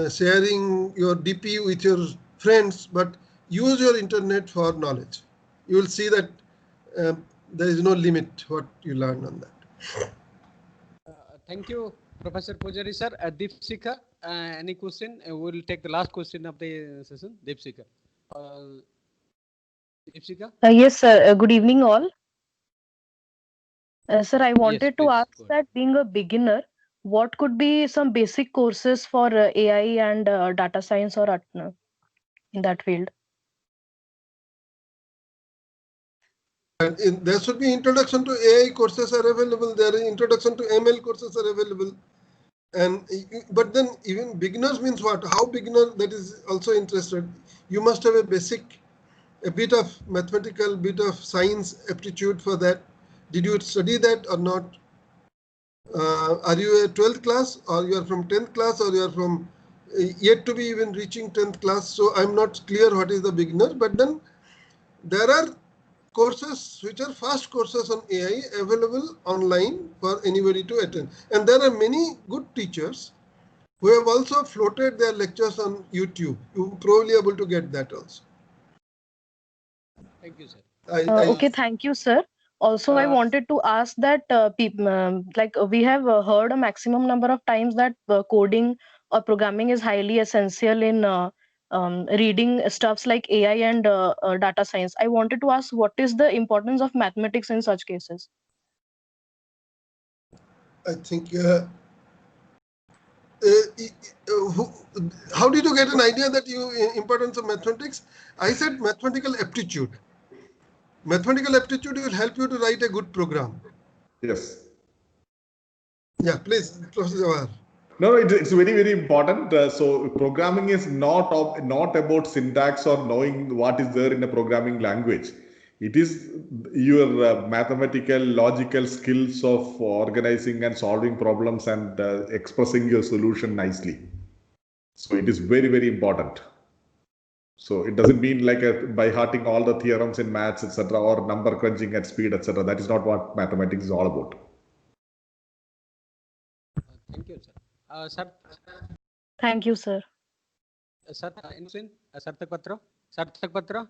sharing your DP with your friends, but use your internet for knowledge. You will see that there is no limit what you learn on that. Thank you, Professor Pujari sir. Deepsika, any question? We will take the last question of the session. Deepsika. Deepsika? Yes, sir. Good evening, all. Sir, I wanted to please, ask go ahead. that being a beginner, what could be some basic courses for AI and data science or in that field? And there should be introduction to AI courses are available. There is introduction to ML courses are available. And but then even beginners means what? How beginner, that is also interested. You must have a basic, a bit of mathematical, bit of science aptitude for that. Did you study that or not? Are you a 12th class, or you are from 10th class, or you are from yet to be even reaching 10th class? So I'm not clear what is the beginner, but then there are courses which are fast courses on AI available online for anybody to attend. And there are many good teachers who have also floated their lectures on YouTube. You will probably able to get that also. Thank you, sir. Okay, thank you, sir. Also, I wanted to ask that we have heard a maximum number of times that coding or programming is highly essential in reading stuffs like AI and data science. I wanted to ask, what is the importance of mathematics in such cases? I think how did you get an idea that importance of mathematics? I said mathematical aptitude. Mathematical aptitude will help you to write a good program. Yes. Yeah, please, Professor Jawahar. No, it's very, very important. So programming is not about syntax or knowing what is there in a programming language. It is your mathematical, logical skills of organizing and solving problems and expressing your solution nicely. So it is very, very important. So it doesn't mean like by hearting all the theorems in maths, etc., or number crunching at speed, etc. That is not what mathematics is all about. Thank you, sir. Sir. Thank you, sir. Sir, Sarthak Patra. Sarthak Patra.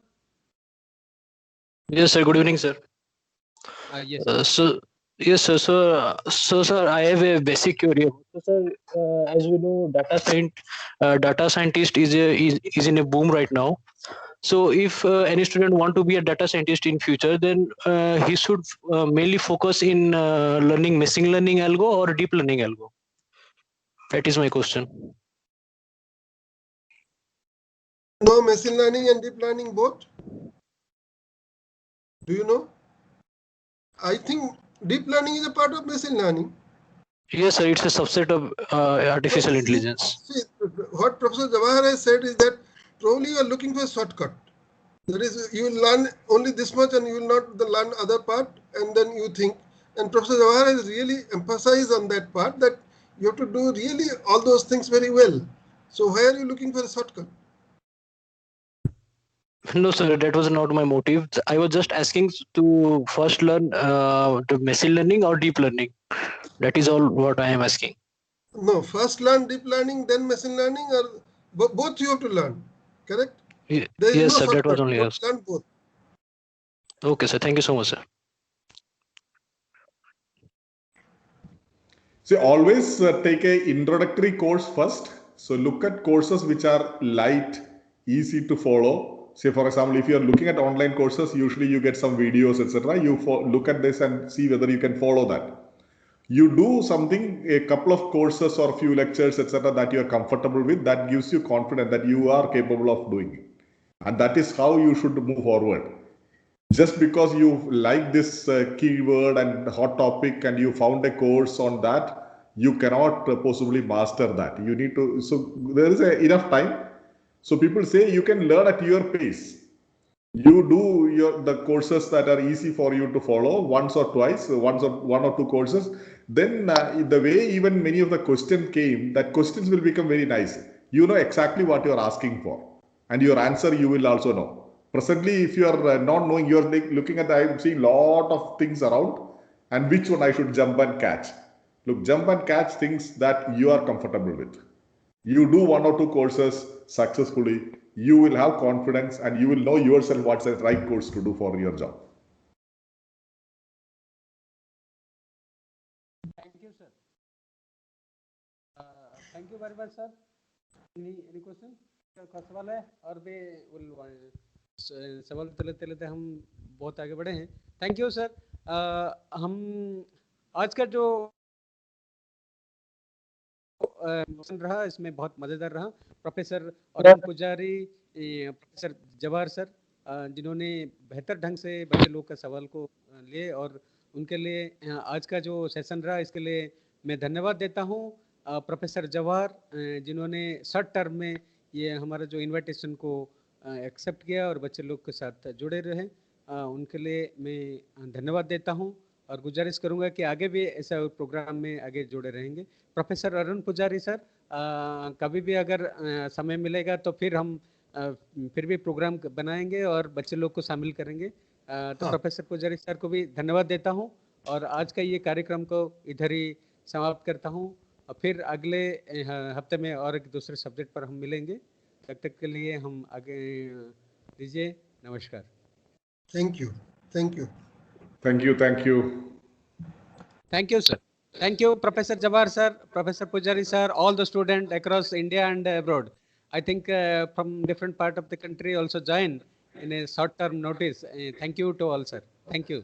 Yes, sir. Good evening, sir. Yes. Yes, sir. So, sir, I have a basic query. So, sir, as we know, data scientist is in a boom right now. So, if any student want to be a data scientist in future, then he should mainly focus in learning machine learning algo or deep learning algo. That is my question. No, machine learning and deep learning both? Do you know? I think deep learning is a part of machine learning. Yes, sir. It's a subset of artificial intelligence. See, what Professor Jawahar has said is that probably you are looking for a shortcut. That is, you will learn only this much and you will not learn other part, and then you think. And Professor Jawahar has really emphasized on that part that you have to do really all those things very well. So why are you looking for a shortcut? No, sir, that was not my motive. I was just asking to first learn to machine learning or deep learning. That is all what I am asking. No, first learn deep learning, then machine learning, or both you have to learn, correct? Yes, sir, that was only us. Learn both. Okay, sir. Thank you so much, sir. So always take a introductory course first. So look at courses which are light, easy to follow. Say for example, if you are looking at online courses, usually you get some videos, etc. You look at this and see whether you can follow that. You do something, a couple of courses or few lectures, etc. that you are comfortable with. That gives you confidence that you are capable of doing it. And that is how you should move forward. Just because you like this keyword and hot topic and you found a course on that, you cannot possibly master that. You need to, so there is enough time. So people say you can learn at your pace. You do the courses that are easy for you to follow once or twice, one or two courses. Then the way even many of the questions came, that questions will become very nice. You know exactly what you are asking for, and your answer you will also know. Presently, if you are not knowing, you are looking at I'm seeing lot of things around, and which one I should jump and catch. Look, jump and catch things that you are comfortable with. You do one or two courses successfully, you will have confidence and you will know yourself what's the right course to do for your job. Thank you, sir. Thank you very much, sir. Any question? सवाल है और भी सवाल लेते हम बहुत आगे बढ़े हैं. Thank you sir. हम आज का जो रहा इसमें बहुत मजेदार रहा. प्रोफेसर अरुण पुजारी, प्रोफेसर जवाहर सर, जिन्होंने बेहतर ढंग से बच्चे लोग का सवाल को लिए, और उनके लिए आज का जो सेशन रहा इसके लिए मैं धन्यवाद देता हूं. प्रोफेसर जवाहर जिन्होंने शॉर्ट टर्म में ये हमारा जो इनविटेशन को एक्सेप्ट किया और बच्चे लोग के साथ जुड़े रहे, उनके लिए मैं धन्यवाद देता हूं और गुजारिश करूंगा कि आगे भी ऐसा प्रोग्राम में आगे जुड़े रहेंगे. प्रोफेसर अरुण पुजारी सर, कभी भी अगर समय मिलेगा तो फिर हम फिर भी प्रोग्राम बनाएंगे और बच्चे लोग को शामिल करेंगे. तो प्रोफेसर पुजारी सर को भी धन्यवाद देता हूं और आज का ये कार्यक्रम को इधर ही समाप्त करता हूं. और फिर अगले हफ्ते में और एक दूसरे सब्जेक्ट पर हम मिलेंगे. तब तक के लिए हम आगे दीजिए. नमस्कार. Thank you. Thank you. Thank you. Thank you. Thank you, sir. Thank you, Professor Jawahar sir, Professor Pujari sir, all the students across India and abroad. I think from different part of the country also joined in a short term notice. Thank you to all, sir. Thank you.